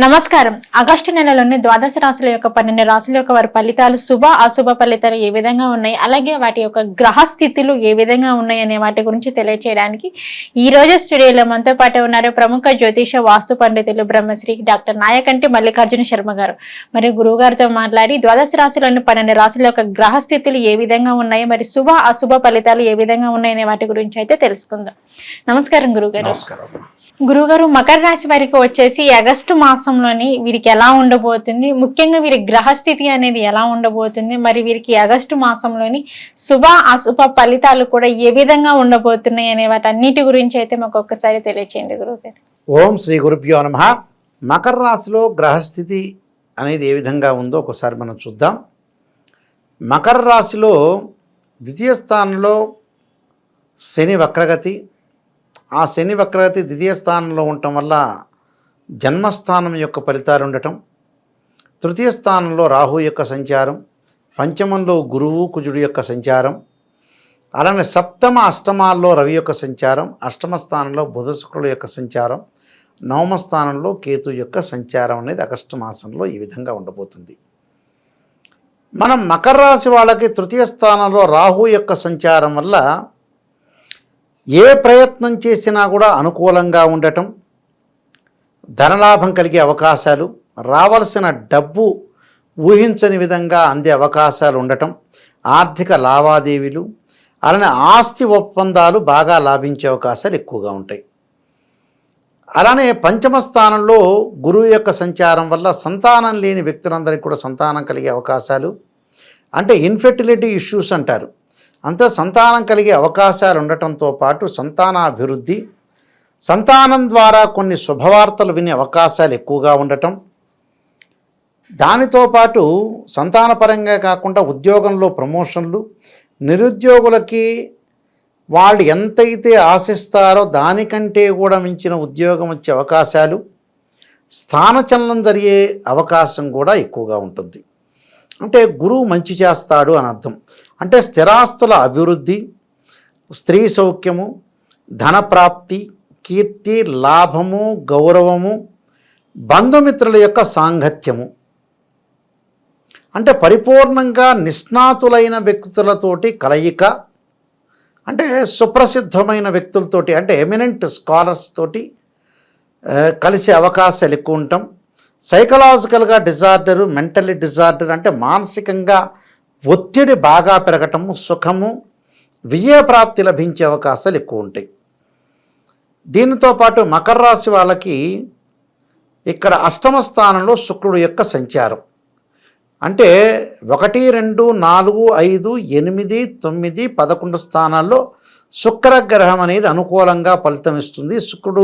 నమస్కారం. ఆగస్టు నెలలోని ద్వాదశ రాశుల యొక్క 12 రాశుల యొక్క వారి ఫలితాలు శుభ అశుభ ఫలితాలు ఏ విధంగా ఉన్నాయి, అలాగే వాటి యొక్క గ్రహ స్థితులు ఏ విధంగా ఉన్నాయి అనే వాటి గురించి తెలియచేయడానికి ఈ రోజు స్టూడియోలో మనతో పాటు ఉన్నారు ప్రముఖ జ్యోతిష వాస్తు పండితులు బ్రహ్మశ్రీ డాక్టర్ నాయకంటి మల్లికార్జున శర్మ గారు. మరి గురువు గారితో మాట్లాడి ద్వాదశ రాశులను 12 రాశుల యొక్క గ్రహ స్థితులు ఏ విధంగా ఉన్నాయి, మరి శుభ అశుభ ఫలితాలు ఏ విధంగా ఉన్నాయి అనే వాటి గురించి అయితే తెలుసుకుందాం. నమస్కారం గురుగారు. గురుగారు, మకర రాశి వారికి వచ్చేసి ఆగస్టు మాసంలోని వీరికి ఎలా ఉండబోతుంది, ముఖ్యంగా వీరి గ్రహస్థితి అనేది ఎలా ఉండబోతుంది, మరి వీరికి ఆగస్టు మాసంలోని శుభ అశుభ ఫలితాలు కూడా ఏ విధంగా ఉండబోతున్నాయి అనే వాటి అన్నిటి గురించి అయితే మాకు ఒక్కసారి తెలియచేయండి గురుగారు. ఓం శ్రీ గురుభ్యో నమః. మకర రాశిలో గ్రహస్థితి అనేది ఏ విధంగా ఉందో ఒకసారి మనం చూద్దాం. మకర రాశిలో ద్వితీయ స్థానంలో శని వక్రగతి, ఆ శని వక్రగతి ద్వితీయ స్థానంలో ఉండటం వల్ల జన్మస్థానం యొక్క ఫలితాలు ఉండటం, తృతీయ స్థానంలో రాహు యొక్క సంచారం, పంచమంలో గురువు కుజుడు యొక్క సంచారం, అలానే సప్తమ అష్టమాల్లో రవి యొక్క సంచారం, అష్టమ స్థానంలో బుధ శుక్రుల యొక్క సంచారం, నవమ స్థానంలో కేతు యొక్క సంచారం అనేది ఆగస్టు మాసంలో ఈ విధంగా ఉండబోతుంది. మనం మకర రాశి వాళ్ళకి తృతీయ స్థానంలో రాహు యొక్క సంచారం వల్ల ఏ ప్రయత్నం చేసినా కూడా అనుకూలంగా ఉండటం, ధనలాభం కలిగే అవకాశాలు, రావాల్సిన డబ్బు ఊహించని విధంగా అందే అవకాశాలు ఉండటం, ఆర్థిక లావాదేవీలు, అలానే ఆస్తి ఒప్పందాలు బాగా లాభించే అవకాశాలు ఎక్కువగా ఉంటాయి. అలానే పంచమ స్థానంలో గురువు యొక్క సంచారం వల్ల సంతానం లేని వ్యక్తులందరికీ కూడా సంతానం కలిగే అవకాశాలు, అంటే ఇన్ఫెర్టిలిటీ ఇష్యూస్ అంటారు, అంతే సంతానం కలిగే అవకాశాలు ఉండటంతో పాటు సంతానాభివృద్ధి, సంతానం ద్వారా కొన్ని శుభవార్తలు వినే అవకాశాలు ఎక్కువగా ఉండటం, దానితో పాటు సంతానపరంగా కాకుండా ఉద్యోగంలో ప్రమోషన్లు, నిరుద్యోగులకి వాళ్ళు ఎంతైతే ఆశిస్తారో దానికంటే కూడా మించిన ఉద్యోగం వచ్చే అవకాశాలు, స్థానచలనం జరిగే అవకాశం కూడా ఎక్కువగా ఉంటుంది. అంటే గురువు మంచి చేస్తాడు అని అర్థం. అంటే స్థిరాస్తుల అభివృద్ధి, స్త్రీ సౌఖ్యము, ధనప్రాప్తి, కీర్తి, లాభము, గౌరవము, బంధుమిత్రుల యొక్క సాంగత్యము, అంటే పరిపూర్ణంగా నిష్ణాతులైన వ్యక్తులతోటి కలయిక, అంటే సుప్రసిద్ధమైన వ్యక్తులతోటి అంటే ఎమినెంట్ స్కాలర్స్ తోటి కలిసే అవకాశాలు ఎక్కువ ఉంటాం. సైకలాజికల్గా డిజార్డరు, మెంటల్లీ డిజార్డర్ అంటే మానసికంగా ఒత్తిడి బాగా పెరగటము, సుఖము, విజయప్రాప్తి లభించే అవకాశాలు ఎక్కువ ఉంటాయి. దీనితో పాటు మకర రాశి వాళ్ళకి ఇక్కడ అష్టమ స్థానంలో శుక్రుడు యొక్క సంచారం, అంటే 1, 2, 4, 5, 8, 9, 11 స్థానాల్లో శుక్రగ్రహం అనేది అనుకూలంగా ఫలితం ఇస్తుంది. శుక్రుడు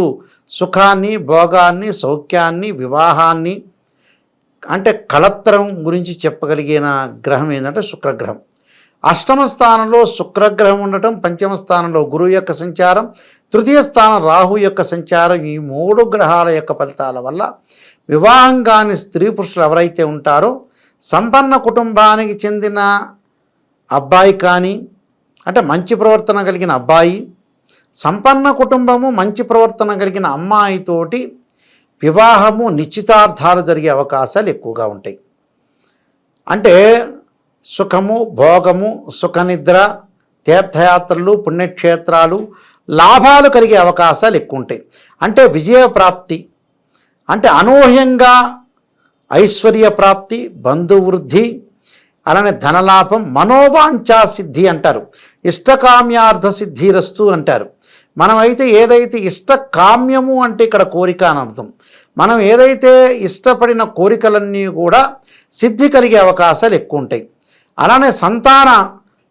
సుఖాన్ని, భోగాన్ని, సౌఖ్యాన్ని, వివాహాన్ని, అంటే కళత్రం గురించి చెప్పగలిగిన గ్రహం ఏంటంటే శుక్రగ్రహం. అష్టమ స్థానంలో శుక్రగ్రహం ఉండటం, పంచమ స్థానంలో గురువు యొక్క సంచారం, తృతీయ స్థానం రాహు యొక్క సంచారం, ఈ 3 గ్రహాల యొక్క ఫలితాల వల్ల వివాహం కాని స్త్రీ పురుషులు ఎవరైతే ఉంటారో సంపన్న కుటుంబానికి చెందిన అబ్బాయి కానీ, అంటే మంచి ప్రవర్తన కలిగిన అబ్బాయి, సంపన్న కుటుంబము మంచి ప్రవర్తన కలిగిన అమ్మాయితోటి వివాహము, నిశ్చితార్థాలు జరిగే అవకాశాలు ఎక్కువగా ఉంటాయి. అంటే సుఖము, భోగము, సుఖనిద్ర, తీర్థయాత్రలు, పుణ్యక్షేత్రాలు, లాభాలు కలిగే అవకాశాలు ఎక్కువ ఉంటాయి. అంటే విజయప్రాప్తి, అంటే అనూహ్యంగా ఐశ్వర్య ప్రాప్తి, బంధువృద్ధి, అలానే ధనలాభం, మనోవాంఛా సిద్ధి అంటారు, ఇష్టకామ్యార్థ సిద్ధిరస్తు అంటారు. మనమైతే ఏదైతే ఇష్టకామ్యము అంటే ఇక్కడ కోరిక అని అర్థం, మనం ఏదైతే ఇష్టపడిన కోరికలన్నీ కూడా సిద్ధి కలిగే అవకాశాలు ఎక్కువ ఉంటాయి. అలానే సంతాన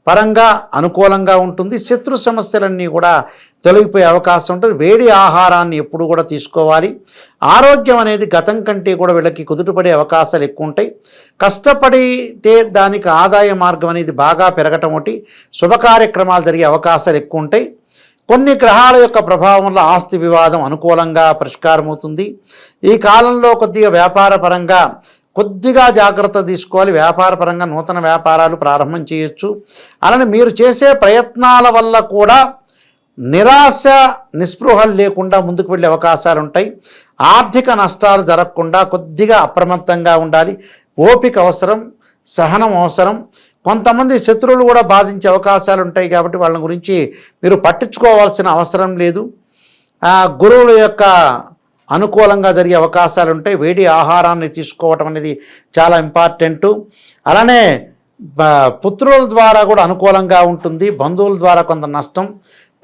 పరంగా అనుకూలంగా ఉంటుంది, శత్రు సమస్యలన్నీ కూడా తొలగిపోయే అవకాశం ఉంటుంది. వేడి ఆహారాన్ని ఎప్పుడు కూడా తీసుకోవాలి. ఆరోగ్యం అనేది గతం కంటే కూడా వీళ్ళకి కుదుటపడే అవకాశాలు ఎక్కువ ఉంటాయి. కష్టపడితే దానికి ఆదాయ మార్గం అనేది బాగా పెరగటం ఒకటి, శుభ కార్యక్రమాలు జరిగే అవకాశాలు ఎక్కువ ఉంటాయి. కొన్ని గ్రహాల యొక్క ప్రభావం వల్ల ఆస్తి వివాదం అనుకూలంగా పరిష్కారం అవుతుంది. ఈ కాలంలో కొద్దిగా వ్యాపార పరంగా కొద్దిగా జాగ్రత్త తీసుకోవాలి. వ్యాపార పరంగా నూతన వ్యాపారాలు ప్రారంభం చేయొచ్చు. అలానే మీరు చేసే ప్రయత్నాల వల్ల కూడా నిరాశ నిస్పృహలు లేకుండా ముందుకు వెళ్ళే అవకాశాలు ఉంటాయి. ఆర్థిక నష్టాలు జరగకుండా కొద్దిగా అప్రమత్తంగా ఉండాలి. ఓపిక అవసరం, సహనం అవసరం. కొంతమంది శత్రువులు కూడా బాధించే అవకాశాలు ఉంటాయి కాబట్టి వాళ్ళ గురించి మీరు పట్టించుకోవాల్సిన అవసరం లేదు. గురువుల యొక్క అనుకూలంగా జరిగే అవకాశాలు ఉంటాయి. వేడి ఆహారాన్ని తీసుకోవటం అనేది చాలా ఇంపార్టెంటు. అలానే పుత్రుల ద్వారా కూడా అనుకూలంగా ఉంటుంది. బంధువుల ద్వారా కొంత నష్టం.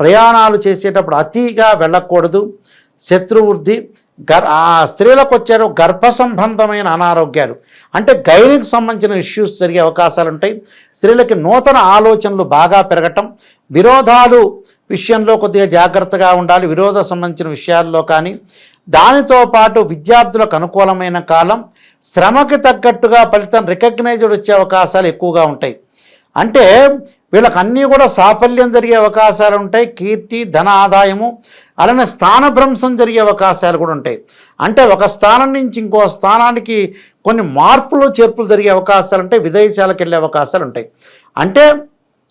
ప్రయాణాలు చేసేటప్పుడు అతిగా వెళ్ళకూడదు. శత్రువృద్ధి. స్త్రీలకు వచ్చారు గర్భ సంబంధమైన అనారోగ్యాలు, అంటే గైనికి సంబంధించిన ఇష్యూస్ జరిగే అవకాశాలు ఉంటాయి. స్త్రీలకి నూతన ఆలోచనలు బాగా పెరగటం. విరోధాలు విషయంలో కొద్దిగా జాగ్రత్తగా ఉండాలి, విరోధ సంబంధించిన విషయాల్లో కానీ. దానితో పాటు విద్యార్థులకు అనుకూలమైన కాలం. శ్రమకి తగ్గట్టుగా ఫలితం రికగ్నైజ్డ్ వచ్చే అవకాశాలు ఎక్కువగా ఉంటాయి. అంటే వీళ్ళకి అన్నీ కూడా సాఫల్యం జరిగే అవకాశాలు ఉంటాయి. కీర్తి, ధన ఆదాయము, అలానే స్థానభ్రంశం జరిగే అవకాశాలు కూడా ఉంటాయి. అంటే ఒక స్థానం నుంచి ఇంకో స్థానానికి కొన్ని మార్పులు చేర్పులు జరిగే అవకాశాలు ఉంటాయి. విదేశాలకు వెళ్ళే అవకాశాలు ఉంటాయి. అంటే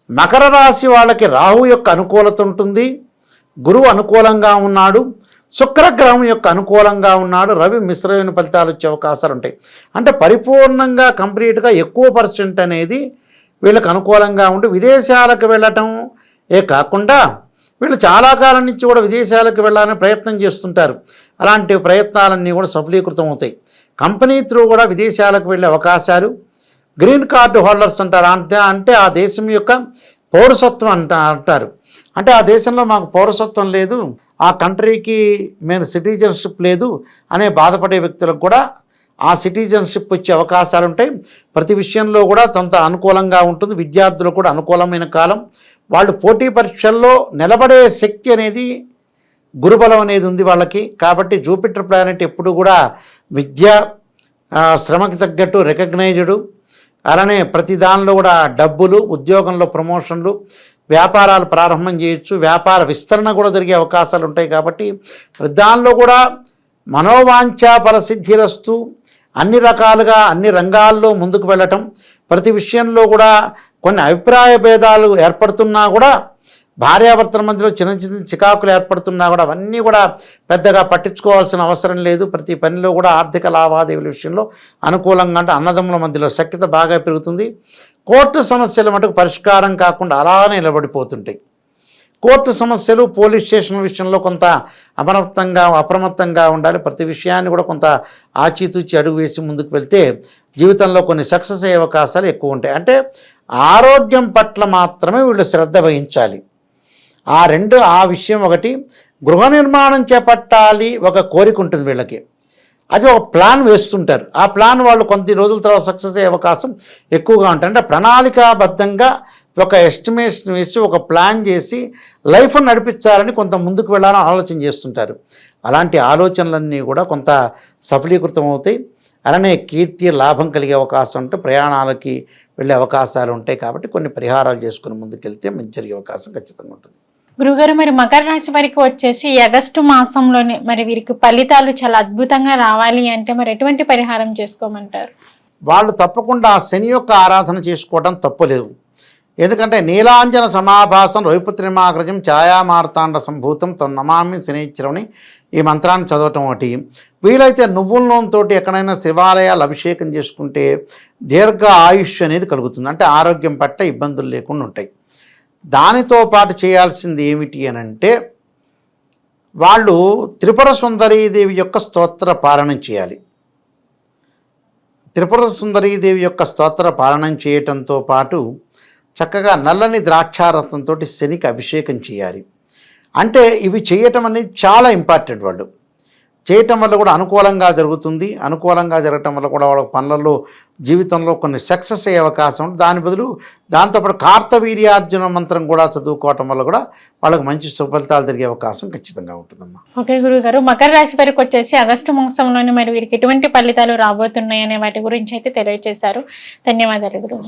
మకర రాశి వాళ్ళకి రాహు యొక్క అనుకూలత ఉంటుంది, గురువు అనుకూలంగా ఉన్నాడు, శుక్రగ్రహం యొక్క అనుకూలంగా ఉన్నాడు, రవి మిశ్రమైన ఫలితాలు వచ్చే అవకాశాలు ఉంటాయి. అంటే పరిపూర్ణంగా కంప్లీట్గా ఎక్కువ పర్సెంట్ అనేది వీళ్ళకి అనుకూలంగా ఉండి విదేశాలకు వెళ్ళటం కాకుండా వీళ్ళు చాలా కాలం నుంచి కూడా విదేశాలకు వెళ్ళాలని ప్రయత్నం చేస్తుంటారు. అలాంటి ప్రయత్నాలన్నీ కూడా సఫలీకృతం అవుతాయి. కంపెనీ త్రూ కూడా విదేశాలకు వెళ్ళే అవకాశాలు. గ్రీన్ కార్డు హోల్డర్స్ అంటారు. అంటే ఆ దేశం యొక్క పౌరసత్వం అంటారు. అంటే ఆ దేశంలో మాకు పౌరసత్వం లేదు, ఆ కంట్రీకి మేము సిటిజన్షిప్ లేదు అనే బాధపడే వ్యక్తులకు కూడా ఆ సిటిజన్షిప్ వచ్చే అవకాశాలు ఉంటాయి. ప్రతి విషయంలో కూడా కొంత అనుకూలంగా ఉంటుంది. విద్యార్థులకు కూడా అనుకూలమైన కాలం. వాళ్ళు పోటీ పరీక్షల్లో నిలబడే శక్తి అనేది, గురుబలం అనేది ఉంది వాళ్ళకి. కాబట్టి జూపిటర్ ప్లానెట్ ఎప్పుడు కూడా విద్య, శ్రమకి తగ్గట్టు రికగ్నైజ్డ్, అలానే ప్రతి దానిలో కూడా డబ్బులు, ఉద్యోగంలో ప్రమోషన్లు, వ్యాపారాలు ప్రారంభం చేయొచ్చు, వ్యాపార విస్తరణ కూడా జరిగే అవకాశాలు ఉంటాయి. కాబట్టి దానిలో కూడా మనోవాంఛ ఫలసిద్ధిరస్తు, అన్ని రకాలుగా అన్ని రంగాల్లో ముందుకు వెళ్ళటం. ప్రతి విషయంలో కూడా కొన్ని అభిప్రాయ భేదాలు ఏర్పడుతున్నా కూడా, భార్యాభర్తల మధ్యలో చిన్న చిన్న చికాకులు ఏర్పడుతున్నా కూడా అవన్నీ కూడా పెద్దగా పట్టించుకోవాల్సిన అవసరం లేదు. ప్రతి పనిలో కూడా ఆర్థిక లావాదేవీల విషయంలో అనుకూలంగా, అంటే అన్నదమ్ముల మధ్యలో సఖ్యత బాగా పెరుగుతుంది. కోర్టు సమస్యల మటుకు పరిష్కారం కాకుండా అలానే నిలబడిపోతుంటాయి. కోర్టు సమస్యలు, పోలీస్ స్టేషన్ల విషయంలో కొంత అప్రమత్తంగా ఉండాలి. ప్రతి విషయాన్ని కూడా కొంత ఆచితూచి అడుగు వేసి ముందుకు వెళ్తే జీవితంలో కొన్ని సక్సెస్ అయ్యే అవకాశాలు ఎక్కువ ఉంటాయి. అంటే ఆరోగ్యం పట్ల మాత్రమే వీళ్ళు శ్రద్ధ వహించాలి. ఆ విషయం ఒకటి. గృహ నిర్మాణం చేపట్టాలి ఒక కోరిక ఉంటుంది వీళ్ళకి, అది ఒక ప్లాన్ వేస్తుంటారు. ఆ ప్లాన్ వాళ్ళు కొద్ది రోజుల తర్వాత సక్సెస్ అయ్యే అవకాశం ఎక్కువగా ఉంటుంది. అంటే ప్రణాళికాబద్ధంగా ఒక ఎస్టిమేషన్ వేసి ఒక ప్లాన్ చేసి లైఫ్ను నడిపించాలని కొంత ముందుకు వెళ్ళాలని ఆలోచన చేస్తుంటారు. అలాంటి ఆలోచనలన్నీ కూడా కొంత సఫలీకృతం అవుతాయి. అలానే కీర్తి, లాభం కలిగే అవకాశం ఉంటే ప్రయాణాలకి వెళ్ళే అవకాశాలు ఉంటాయి. కాబట్టి కొన్ని పరిహారాలు చేసుకుని ముందుకెళ్తే మంచి జరిగే అవకాశం ఖచ్చితంగా ఉంటుంది. గురుగారు, మరి మకర రాశి వారికి వచ్చేసి ఆగస్టు మాసంలోనే మరి వీరికి ఫలితాలు చాలా అద్భుతంగా రావాలి అంటే మరి ఎటువంటి పరిహారం చేసుకోమంటారు? వాళ్ళు తప్పకుండా శని యొక్క ఆరాధన చేసుకోవడం తప్పులేదు. ఎందుకంటే నీలాంజన సమాభాసం రవిపుత్రిమాగ్రజం ఛాయామార్తాండ సంభూతం నమామి శనిశ్చరని ఈ మంత్రాన్ని చదవటం ఒకటి. వీలైతే నువ్వుల నూనెతో ఎక్కడైనా శివాలయాలు అభిషేకం చేసుకుంటే దీర్ఘ ఆయుష్ అనేది కలుగుతుంది. అంటే ఆరోగ్యం పట్ల ఇబ్బందులు లేకుండా ఉంటాయి. దానితో పాటు చేయాల్సింది ఏమిటి అని అంటే, వాళ్ళు త్రిపుర సుందరీదేవి యొక్క స్తోత్ర పారాయణం చేయాలి. త్రిపుర సుందరీదేవి యొక్క స్తోత్ర పారాయణం చేయటంతో పాటు చక్కగా నల్లని ద్రాక్షారసంతో శనికి అభిషేకం చేయాలి. అంటే ఇవి చేయటం అనేది చాలా ఇంపార్టెంట్. వాళ్ళు చేయటం వల్ల కూడా అనుకూలంగా జరుగుతుంది. అనుకూలంగా జరగటం వల్ల కూడా వాళ్ళ పనులలో జీవితంలో కొన్ని సక్సెస్ అయ్యే అవకాశం ఉంటుంది. దాని బదులు దాంతోపాటు కార్తవీర్యార్జున మంత్రం కూడా చదువుకోవటం వల్ల కూడా వాళ్ళకి మంచి సుఫలితాలు జరిగే అవకాశం ఖచ్చితంగా ఉంటుందమ్మా. ఓకే గురుగారు, మకర రాశి వారికి వచ్చేసి ఆగస్టు మాసంలోనే మరి వీరికి ఎటువంటి ఫలితాలు రాబోతున్నాయి అనే వాటి గురించి అయితే తెలియజేశారు. ధన్యవాదాలు గురువు.